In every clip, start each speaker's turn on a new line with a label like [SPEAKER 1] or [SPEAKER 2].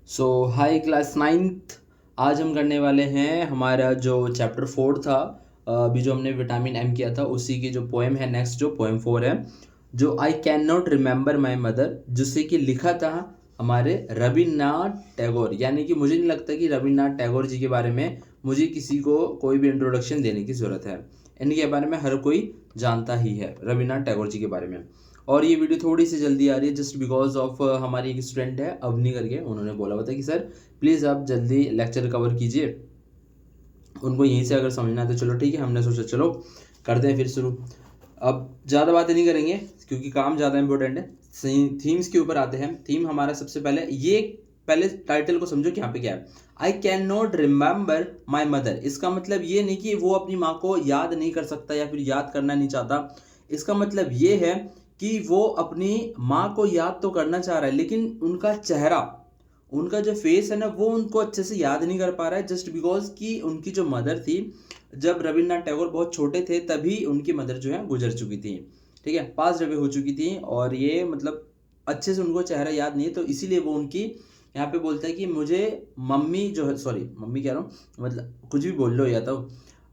[SPEAKER 1] सो हाय class ninth. आज हम करने वाले हैं हमारा जो चैप्टर 4 था। अभी जो हमने विटामिन एम किया था उसी की जो पोएम है, नेक्स्ट जो पोएम 4 है, जो आई can not remember my mother, जिससे कि लिखा था हमारे रविन्द्रनाथ टैगोर। यानी कि मुझे नहीं लगता कि रविन्द्रनाथ टैगोर जी के बारे में मुझे किसी को कोई भी इंट्रोडक्शन देने की ज़रूरत है। इनके बारे में हर कोई जानता ही है, रविन्द्रनाथ टैगोर जी के बारे में। और ये वीडियो थोड़ी सी जल्दी आ रही है जस्ट बिकॉज ऑफ हमारी एक स्टूडेंट है अवनी करके, उन्होंने बोला हुआ था कि सर प्लीज़ आप जल्दी लेक्चर कवर कीजिए, उनको यहीं से अगर समझना है तो चलो ठीक है। हमने सोचा चलो करते हैं फिर शुरू। अब ज़्यादा बातें नहीं करेंगे क्योंकि काम ज़्यादा इंपॉर्टेंट है। सही थीम्स के ऊपर आते हैं। थीम हमारा सबसे पहले ये, पहले टाइटल को समझो कि यहाँ पे क्या है। आई can not remember my mother. इसका मतलब ये नहीं कि वो अपनी माँ को याद नहीं कर सकता या फिर याद करना नहीं चाहता। इसका मतलब ये है कि वो अपनी माँ को याद तो करना चाह रहा है लेकिन उनका चेहरा, उनका जो फेस है ना, वो उनको अच्छे से याद नहीं कर पा रहा है जस्ट बिकॉज कि उनकी जो मदर थी, जब रविन्द्रनाथ टैगोर बहुत छोटे थे तभी उनकी मदर जो है गुजर चुकी थी। ठीक है, पास जब हो चुकी थी और ये मतलब अच्छे से उनको चेहरा याद नहीं है, तो इसीलिए वो उनकी यहाँ पे बोलता है कि मुझे मम्मी जो है, सॉरी मम्मी कह रहा हूँ, मतलब कुछ भी बोल लो या तो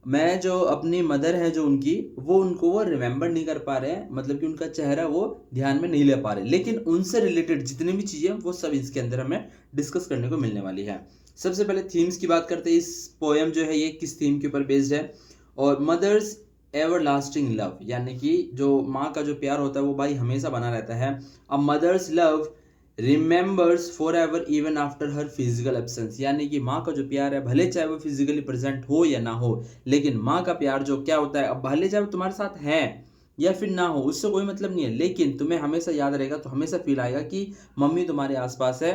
[SPEAKER 1] मैं जो अपनी मदर है जो उनकी, वो उनको वो रिमेंबर नहीं कर पा रहे हैं, मतलब कि उनका चेहरा वो ध्यान में नहीं ले पा रहे, लेकिन उनसे रिलेटेड जितनी भी चीज़ें वो सब इसके अंदर हमें डिस्कस करने को मिलने वाली है। सबसे पहले थीम्स की बात करते हैं। इस पोएम जो है ये किस थीम के ऊपर बेस्ड है, और मदर्स एवर लास्टिंग लव, यानी कि जो माँ का जो प्यार होता है वो भाई हमेशा बना रहता है। A mother's love remembers for ever even after her physical absence, यानी कि माँ का जो प्यार है भले चाहे वो फिजिकली प्रेजेंट हो या ना हो, लेकिन माँ का प्यार जो क्या होता है, अब भले चाहे वो तुम्हारे साथ है या फिर ना हो उससे कोई मतलब नहीं है, लेकिन तुम्हें हमेशा याद रहेगा, तो हमेशा फील आएगा कि मम्मी तुम्हारे आसपास है।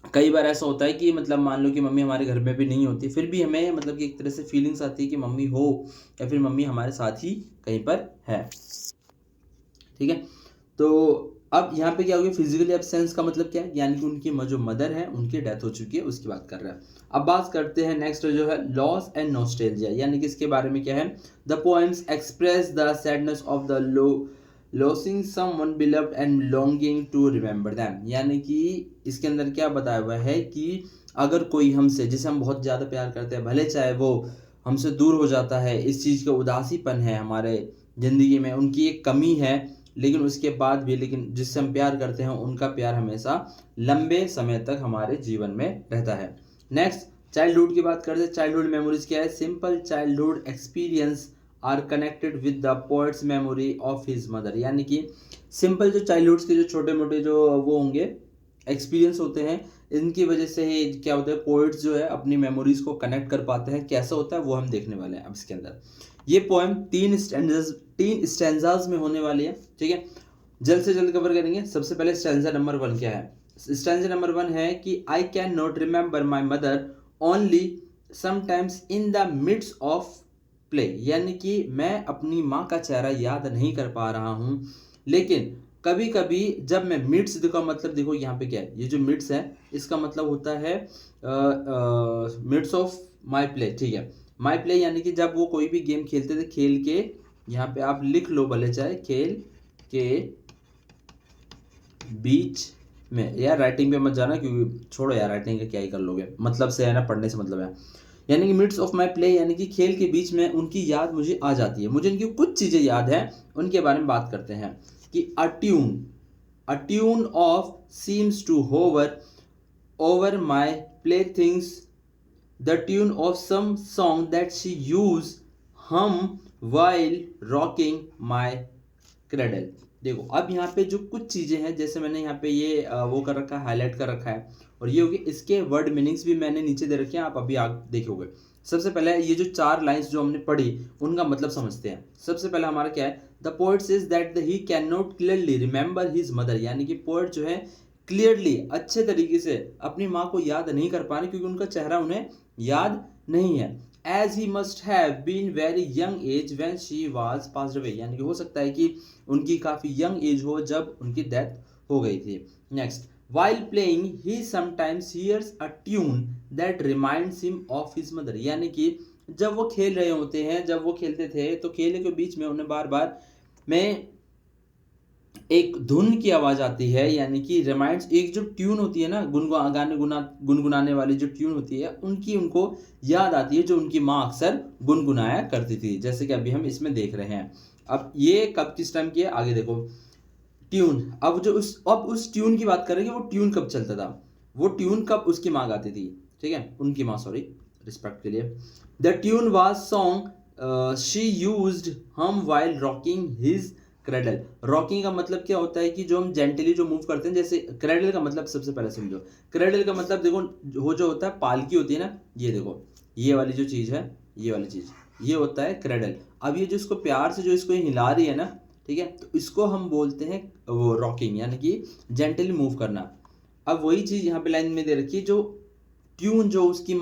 [SPEAKER 1] कई बार ऐसा होता है कि मतलब मान लो कि मम्मी हमारे घर में भी नहीं होती, फिर भी हमें मतलब कि एक तरह से फीलिंग्स आती है कि मम्मी हो या फिर मम्मी हमारे साथ ही कहीं पर है। ठीक है, तो अब यहाँ पे क्या हो गया, फिजिकली एब्सेंस का मतलब क्या है, यानी कि उनकी जो मदर है उनकी डेथ हो चुकी है, उसकी बात कर रहा है। अब बात करते हैं नेक्स्ट जो है लॉस एंड नॉस्टैल्जिया, यानी कि इसके बारे में क्या है। The poems express the sadness of the losing someone beloved and longing to remember them, यानी कि इसके अंदर क्या बताया हुआ है कि अगर कोई हमसे, जिसे हम बहुत ज़्यादा प्यार करते हैं, भले चाहे वो हमसे दूर हो जाता है, इस चीज़ का उदासीपन है हमारे ज़िंदगी में, उनकी एक कमी है, लेकिन उसके बाद भी, लेकिन जिससे हम प्यार करते हैं उनका प्यार हमेशा लंबे समय तक हमारे जीवन में रहता है। नेक्स्ट चाइल्डहुड की बात करते हैं। चाइल्डहुड मेमोरीज क्या है, simple childhood experience are connected with the poet's memory of his mother, यानी कि सिंपल जो चाइल्डहुड के जो छोटे मोटे जो वो होंगे एक्सपीरियंस होते हैं, इनकी वजह से ही क्या होता है, पोएट्स जो है अपनी मेमोरीज को कनेक्ट कर पाते हैं। कैसा होता है वो हम देखने वाले हैं अब इसके अंदर। ये पोएम तीन स्टैंजाज में होने वाली है। ठीक है, जल्द से जल्द कवर करेंगे। सबसे पहले स्टैंजा नंबर 1 क्या है। स्टैंजा नंबर 1 है कि I can not remember my mother only sometimes in the midst of play, यानी कि मैं अपनी माँ का चेहरा याद नहीं कर पा रहा हूँ, लेकिन कभी कभी जब मैं मिड्स, देखो मतलब देखो यहाँ पे क्या है, ये जो मिड्स है इसका मतलब होता है मिड्स ऑफ माई प्ले। ठीक है, माई प्ले यानी कि जब वो कोई भी गेम खेलते थे, खेल के, यहाँ पे आप लिख लो भले चाहे, खेल के बीच में, यार राइटिंग पे मत जाना क्योंकि छोड़ो यार, राइटिंग का क्या ही कर लोगे, मतलब से है ना, पढ़ने से मतलब है। यानी कि मिड्स ऑफ माई प्ले, यानी कि खेल के बीच में उनकी याद मुझे आ जाती है। मुझे इनकी कुछ चीज़ें याद हैं, उनके बारे में बात करते हैं कि a tune of seems to hover over my play things, the tune of some song that she use hum while rocking my cradle. देखो अब यहाँ पे जो कुछ चीज़ें हैं, जैसे मैंने यहाँ पे ये वो कर रखा है, हाईलाइट कर रखा है, और ये होगी, इसके वर्ड मीनिंग्स भी मैंने नीचे दे रखे हैं, आप अभी आगे देखोगे। सबसे पहले ये जो 4 लाइंस जो हमने पढ़ी उनका मतलब समझते हैं। सबसे पहला हमारा क्या है, the poet says that he can not clearly remember his mother, यानी कि पोएट जो है क्लियरली अच्छे तरीके से अपनी माँ को याद नहीं कर पा रहे क्योंकि उनका चेहरा उन्हें याद नहीं है। As he must have been very young age when she was passed away, यानी कि हो सकता है कि उनकी काफ़ी यंग एज हो जब उनकी डेथ हो गई थी। Next, while playing he sometimes hears a tune that reminds him of his mother, यानी कि जब वो खेल रहे होते हैं, जब वो खेलते थे तो खेल के बीच में उन्हें बार बार में एक धुन की आवाज़ आती है, यानी कि रिमाइंड्स, एक जो ट्यून होती है ना, गुनगुनाने वाली जो ट्यून होती है, उनको याद आती है जो उनकी माँ अक्सर गुनगुनाया करती थी, जैसे कि अभी हम इसमें देख रहे हैं। अब ये कब किस टाइम की है, आगे देखो। ट्यून, अब उस ट्यून की बात करें कि वो ट्यून कब चलता था, वो ट्यून कब उसकी माँ गाती थी, ठीक है, उनकी माँ, सॉरी, रिस्पेक्ट के लिए। The tune was song she used hum while rocking his cradle. Rocking का मतलब क्या होता है कि जो हम जेंटली जो मूव करते हैं, जैसे क्रेडल का मतलब सबसे पहले समझो। क्रेडल का मतलब देखो, वो जो होता है पालकी होती है ना, ये देखो, ये वाली जो चीज़ है, ये वाली चीज़, ये होता है क्रेडल। अब ये जो इसको प्यार से जो इसको हिला रही है ना, ठीक है, तो इसको हम बोलते हैं वो रॉकिंग, यानी कि जेंटली मूव करना। अब वही चीज़ यहाँ पे लाइन में दे रखी है, जो ट्यून जो उनकी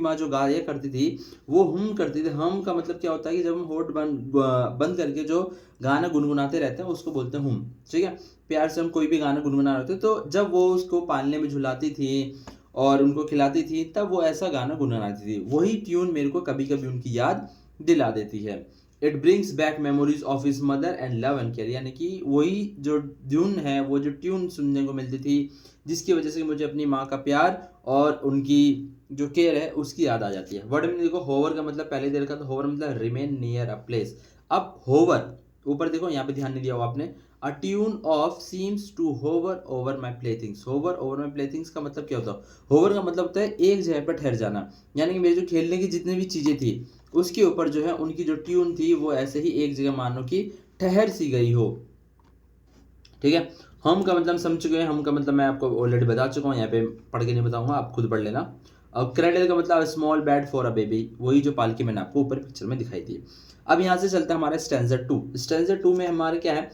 [SPEAKER 1] माँ जो गाया करती थी, वो हम करती थी। हम का मतलब क्या होता है कि जब हम होठ बंद करके जो गाना गुनगुनाते रहते हैं, उसको बोलते हैं हम, ठीक है। प्यार से हम कोई भी गाना गुनगुना रहे थे, तो जब वो उसको पालने में झुलाती थी और उनको खिलाती थी, तब वो ऐसा गाना गुनगुनाती थी। वही ट्यून मेरे को कभी कभी उनकी याद दिला देती है। It brings back memories of his mother and love and care, यानी कि वही जो ट्यून है, वो जो ट्यून सुनने को मिलती थी, जिसकी वजह से मुझे अपनी माँ का प्यार और उनकी जो केयर है उसकी याद आ जाती है। वर्ड में देखो, होवर का मतलब पहले दे रखा था, होवर मतलब रिमेन नियर अ प्लेस। अब होवर, ऊपर देखो, यहाँ पे ध्यान नहीं दिया हुआ आपने। A tune of seems to hover over my playthings. Hover over my playthings का मतलब क्या होता है? होवर का मतलब होता है एक जगह पर ठहर जाना, यानी कि मेरी जो खेलने की जितनी भी चीज़ें थी, उसके ऊपर जो है उनकी जो ट्यून थी, वो ऐसे ही एक जगह मानो कि ठहर सी गई हो, ठीक है। हम का मतलब समझ चुके हैं। हम का मतलब मैं आपको ऑलरेडी बता चुका हूँ, यहाँ पे पढ़ के नहीं बताऊंगा, आप खुद पढ़ लेना। और क्रेडल का मतलब small bed for a baby, वही जो पालकी मैंने आपको ऊपर पिक्चर में दिखाई दी। अब यहाँ से चलता है हमारा स्टैंजर 2। स्टैंजर 2 में हमारे क्या है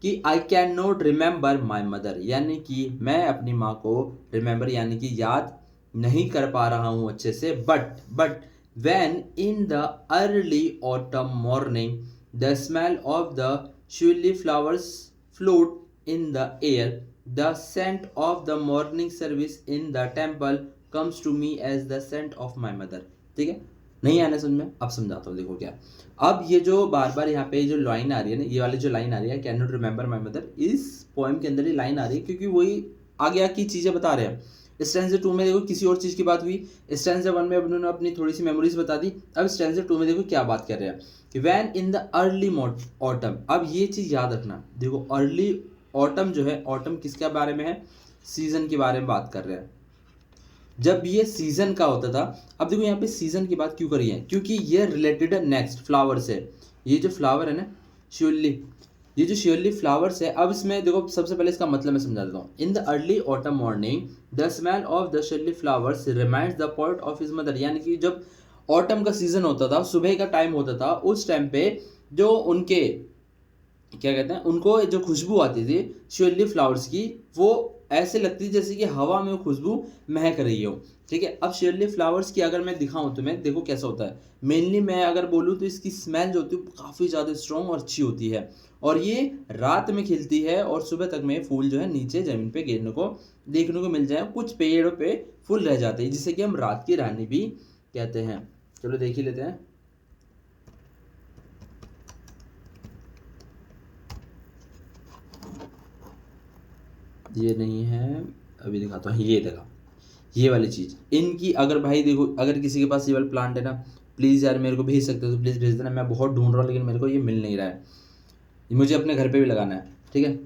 [SPEAKER 1] कि I can not remember my mother, यानी कि मैं अपनी माँ को रिमेंबर यानी कि याद नहीं कर पा रहा हूँ अच्छे से। But when in the early autumn morning the smell of the surely flowers float in the air, the scent of the morning service in the temple comes to me as the scent of my mother। ठीक है, नहीं आना समझ में, अब समझाता हूँ। देखो क्या, अब ये जो बार बार यहाँ पे जो लाइन आ रही है ना, ये वाली जो लाइन आ रही है, can not remember my mother, इस पोएम के अंदर ये लाइन आ रही है क्योंकि वही आगे की चीज़ें बता रहे हैं। स्टैंजा 2 में देखो किसी और चीज़ की बात हुई, स्टैंजा 1 में उन्होंने अपनी थोड़ी सी मेमोरीज बता दी, अब स्टैंजा 2 में देखो क्या बात कर रहे हैं कि van in the early autumn. अब ये चीज़ याद रखना, देखो अर्ली ऑटम जो है, ऑटम किसके बारे में है? सीजन के बारे में बात कर रहे हैं, जब ये सीजन का होता था। अब देखो यहाँ पे सीजन की बात क्यों करी है, क्योंकि ये रिलेटेड है नेक्स्ट फ्लावर से। ये जो फ्लावर है ना, श्योरली, ये जो श्योरली फ्लावर्स है, अब इसमें देखो सबसे पहले इसका मतलब मैं समझा देता हूँ। इन the early autumn morning the smell of the surely flowers reminds the poet of his mother, यानी कि जब ऑटम का सीजन होता था, सुबह का टाइम होता था, उस टाइम पे जो उनके क्या कहते हैं, उनको जो खुशबू आती थी श्योरली फ्लावर्स की, वो ऐसे लगती थी जैसे कि हवा में वो खुशबू महक रही हो, ठीक है। अब श्योरली फ्लावर्स की अगर मैं दिखाऊं तुम्हें, देखो कैसा होता है। मेनली मैं अगर बोलूँ तो इसकी स्मेल जो होती है काफ़ी ज़्यादा स्ट्रॉन्ग और अच्छी होती है, और ये रात में खिलती है और सुबह तक में फूल जो है नीचे ज़मीन पे गिरने को देखने को मिल जाए। कुछ पेड़ों पे फूल रह जाते हैं, जिसे कि हम रात की रानी भी कहते हैं। चलो देख ही लेते हैं। ये नहीं है, अभी दिखाता हूँ। ये देखा, ये वाली चीज़ इनकी, अगर भाई देखो, अगर किसी के पास ये वाला प्लांट है ना, प्लीज़ यार मेरे को भेज सकते हो तो प्लीज़ भेज देना। मैं बहुत ढूंढ रहा हूँ लेकिन मेरे को ये मिल नहीं रहा है, मुझे अपने घर पे भी लगाना है, ठीक है।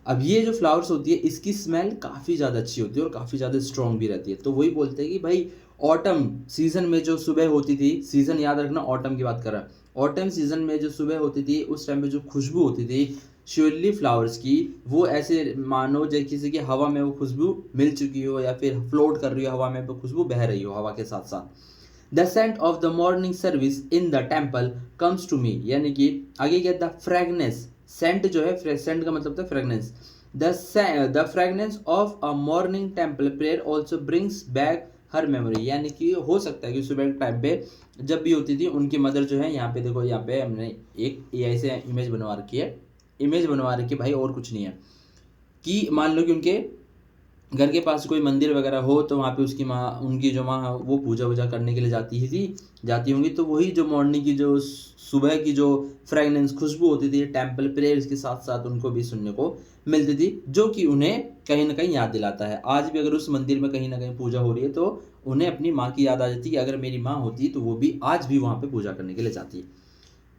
[SPEAKER 1] अब ये जो फ्लावर्स होती है, इसकी स्मेल काफ़ी ज़्यादा अच्छी होती है और काफ़ी ज़्यादा स्ट्रॉन्ग भी रहती है। तो वही बोलते हैं कि भाई ऑटम सीजन में जो सुबह होती थी, सीजन याद रखना, ऑटम की बात कर रहा है। ऑटम सीजन में जो सुबह होती थी, उस टाइम पे जो खुशबू होती थी श्योरली फ्लावर्स की, वो ऐसे मानो जैसे किसी की हवा में वो खुशबू मिल चुकी हो, या फिर फ्लोट कर रही हो हवा में, वो खुशबू बह रही हो हवा के साथ साथ। The scent of the morning service in the temple comes to me, यानी कि आगे क्या, द फ्रेगनेंस, सेंट जो है, सेंट का मतलब था fragrance. The fragrance of a morning temple prayer also brings back her memory, यानी कि हो सकता है कि सुबह के टाइम पे जब भी होती थी उनकी मदर जो है, यहाँ पे देखो, यहाँ पे हमने एक AI से इमेज बनवा रखी है, भाई, और कुछ नहीं है। कि मान लो कि उनके घर के पास कोई मंदिर वगैरह हो, तो वहाँ पे उसकी माँ, उनकी जो माँ है, वो पूजा वूजा करने के लिए जाती होंगी। तो वही जो मॉर्निंग की जो सुबह की जो फ्रेगनेंस खुशबू होती थी टेम्पल प्रेयर्स के साथ साथ उनको भी सुनने को मिलती थी, जो कि उन्हें कहीं ना कहीं याद दिलाता है। आज भी अगर उस मंदिर में कहीं ना कहीं पूजा हो रही है तो उन्हें अपनी माँ की याद आ जाती है कि अगर मेरी माँ होती तो वो भी आज भी वहाँ पे पूजा करने के लिए जाती।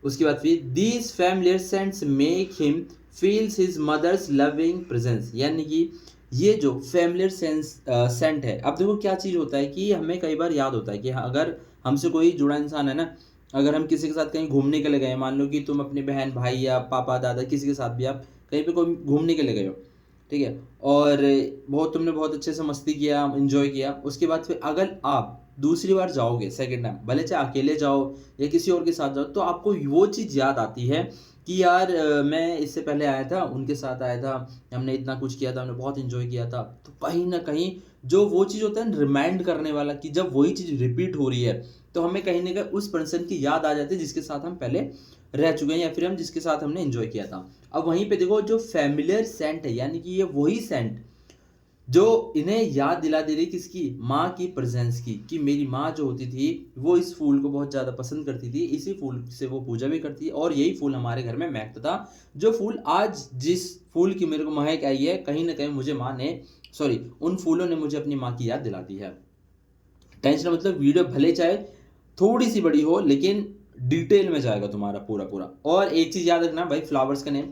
[SPEAKER 1] उसके बाद फिर these familiar scents make him feels his mother's loving presence, यानी कि ये जो फैमिलियर सेंट है, अब देखो क्या चीज़ होता है कि हमें कई बार याद होता है कि हाँ, अगर हमसे कोई जुड़ा इंसान है ना, अगर हम किसी के साथ कहीं घूमने के लिए गए, मान लो कि तुम अपने बहन भाई या पापा दादा किसी के साथ भी आप कहीं पे कोई घूमने के लिए गए हो, ठीक है, और तुमने बहुत अच्छे से मस्ती किया, एंजॉय किया, उसके बाद फिर अगर आप दूसरी बार जाओगे सेकंड टाइम, भले चाहे अकेले जाओ या किसी और के साथ जाओ, तो आपको वो चीज़ याद आती है कि यार मैं इससे पहले आया था, उनके साथ आया था, हमने इतना कुछ किया था, हमने बहुत एंजॉय किया था। तो कहीं ना कहीं जो वो चीज़ होता है रिमाइंड करने वाला, कि जब वही चीज़ रिपीट हो रही है तो हमें कहीं ना कहीं उस पर्सन की याद आ जाती है जिसके साथ हम पहले रह चुके हैं या फिर हम जिसके साथ हमने एंजॉय किया था। अब वहीं पे देखो जो फैमिलियर सेंट है, यानी कि ये वही सेंट जो इन्हें याद दिला दे रही किसकी, माँ की प्रेजेंस की, कि मेरी माँ जो होती थी वो इस फूल को बहुत ज़्यादा पसंद करती थी, इसी फूल से वो पूजा भी करती है और यही फूल हमारे घर में महकता था। जो फूल आज जिस फूल की मेरे को महक आई है, कहीं ना कहीं मुझे माँ ने उन फूलों ने मुझे अपनी माँ की याद दिला दी है। टेंशन मतलब वीडियो भले चाहे थोड़ी सी बड़ी हो लेकिन डिटेल में जाएगा तुम्हारा पूरा पूरा। और एक चीज़ याद रखना भाई, फ्लावर्स का नेम,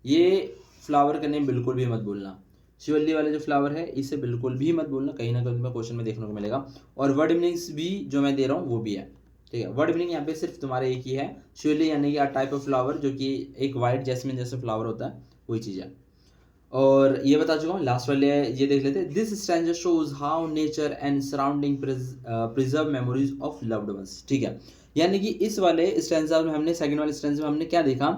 [SPEAKER 1] ये फ्लावर का नेम बिल्कुल भी मत भूलना। शिवल्ली वाले जो फ्लावर है इसे बिल्कुल भी मत भूलना, कहीं ना कहीं तुम्हें क्वेश्चन में देखने को मिलेगा। और वर्ड मीनिंग्स भी जो मैं दे रहा हूँ वो भी है, ठीक है। वर्ड मीनिंग यहाँ पे सिर्फ तुम्हारे एक ही है, शिवल्ली यानी कि टाइप ऑफ फ्लावर, जो कि एक वाइट जैस्मिन जैसा फ्लावर होता है, वही चीज़ है। और ये बता चुका हूँ, लास्ट वाले ये देख लेते हैं। This stanza shows how nature and surrounding preserve memories of loved ones, ठीक है। यानी कि इस वाले स्टैंजा में हमने, सेकंड वाले स्टैंजा में हमने क्या देखा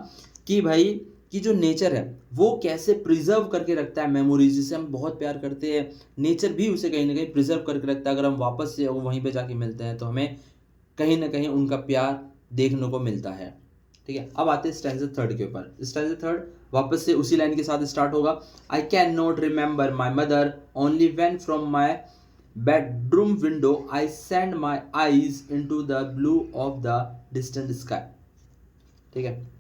[SPEAKER 1] कि भाई कि जो नेचर है वो कैसे प्रिजर्व करके रखता है मेमोरीज, जिसे हम बहुत प्यार करते हैं, नेचर भी उसे कहीं ना कहीं प्रिजर्व करके रखता है। अगर हम वापस से वहीं पे जाके मिलते हैं तो हमें कहीं ना कहीं उनका प्यार देखने को मिलता है, ठीक है। अब आते हैं स्टैंजा थर्ड के ऊपर। स्टैंजा थर्ड वापस से उसी लाइन के साथ स्टार्ट होगा। I can not remember my mother only when from my bedroom window I send my eyes in to the blue of the distant sky, ठीक है।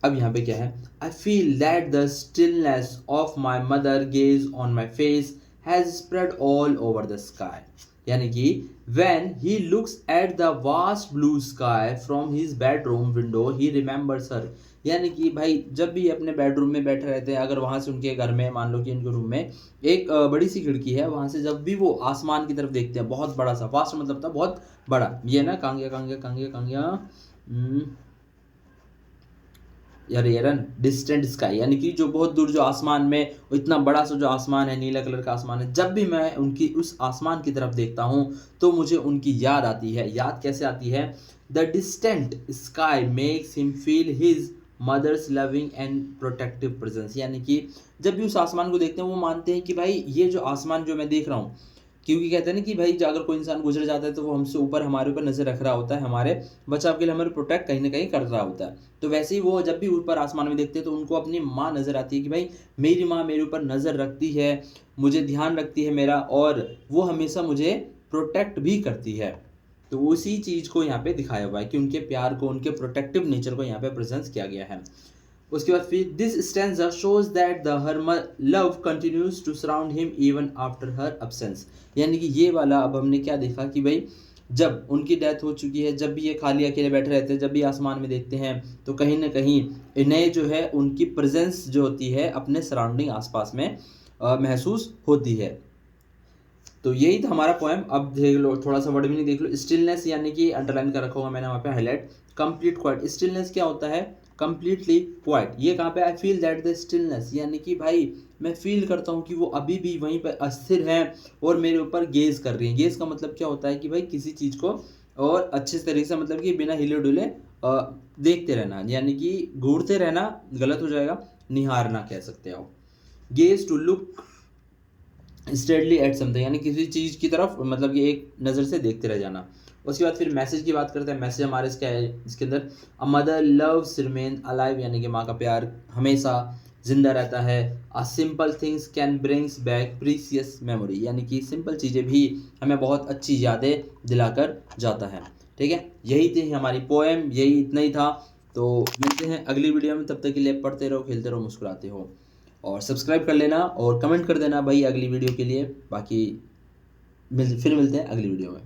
[SPEAKER 1] अब यहाँ पे क्या है, I feel that the stillness of my mother gaze on my face has spread all over the sky, यानी कि when he looks at the vast blue sky from his bedroom window he remembers her, यानी कि भाई जब भी अपने bedroom में बैठे रहते हैं, अगर वहाँ से उनके घर में मान लो कि उनके रूम में एक बड़ी सी खिड़की है, वहाँ से जब भी वो आसमान की तरफ देखते हैं, बहुत बड़ा सा, वास्ट मतलब था बहुत बड़ा, ये ना कांगिया कांगिया कांगिया कांगिया यार ये रन डिस्टेंट स्काई, यानी कि जो बहुत दूर जो आसमान में, इतना बड़ा सा जो आसमान है, नीला कलर का आसमान है, जब भी मैं उनकी उस आसमान की तरफ देखता हूँ तो मुझे उनकी याद आती है। याद कैसे आती है, the distant sky makes him feel his mother's loving and protective presence, यानी कि जब भी उस आसमान को देखते हैं वो मानते हैं कि भाई ये जो आसमान जो मैं देख रहा हूँ, क्योंकि कहते हैं ना कि भाई अगर कोई इंसान गुजर जाता है तो वो हमसे ऊपर, हमारे ऊपर नजर रख रहा होता है, हमारे बचाव के लिए हमारे प्रोटेक्ट कहीं ना कहीं कर रहा होता है। तो वैसे ही वो जब भी ऊपर आसमान में देखते हैं तो उनको अपनी माँ नजर आती है कि भाई मेरी माँ मेरे ऊपर नजर रखती है, मुझे ध्यान रखती है मेरा, और वो हमेशा मुझे प्रोटेक्ट भी करती है। तो उसी चीज को यहाँ पे दिखाया हुआ है कि उनके प्यार को, उनके प्रोटेक्टिव नेचर को यहाँ पे प्रेजेंस किया गया है। उसके बाद फिर this stanza shows that the her love continues to surround him even after her absence, यानी कि ये वाला अब हमने क्या देखा कि भाई जब उनकी डेथ हो चुकी है, जब भी ये खाली अकेले बैठे रहते हैं, जब भी आसमान में देखते हैं तो कहीं ना कहीं इन्हें जो है उनकी प्रेजेंस जो होती है अपने सराउंडिंग आसपास में महसूस होती है। तो यही था हमारा पोएम। अब देख लो थोड़ा सा वर्ड भी नहीं देख लो। स्टिलनेस यानी कि अंडरलाइन कर रखा होगा मैंने वहाँ पे हाईलाइट। कंप्लीट क्वाइट, स्टिलनेस क्या होता है, कंप्लीटली क्वाइट। ये कहाँ पे, आई फील दैट द स्टिलनेस, यानी कि भाई मैं फील करता हूँ कि वो अभी भी वहीं पर अस्थिर हैं और मेरे ऊपर गेज कर रही हैं। गेज का मतलब क्या होता है कि भाई किसी चीज़ को और अच्छे तरीके से, मतलब कि बिना हिले डुले देखते रहना, यानी कि घूरते रहना गलत हो जाएगा, निहारना कह सकते हो। Gaze to look steadily at something, यानी किसी चीज़ की तरफ मतलब कि एक नज़र से देखते रह जाना। उसके बाद फिर मैसेज की बात करते हैं। मैसेज हमारे क्या है इसके अंदर, a mother loves remain alive, यानी कि माँ का प्यार हमेशा जिंदा रहता है। A simple things can brings back precious memory, यानी कि सिंपल चीज़ें भी हमें बहुत अच्छी यादें दिलाकर जाता है। ठीक है, यही थी हमारी पोएम, यही इतना ही था। तो मिलते हैं अगली वीडियो में, तब तक के लिए पढ़ते रहो, खेलते रहो, मुस्कुराते हो। और सब्सक्राइब कर लेना और कमेंट कर देना भाई अगली वीडियो के लिए। बाकी फिर मिलते हैं अगली वीडियो में।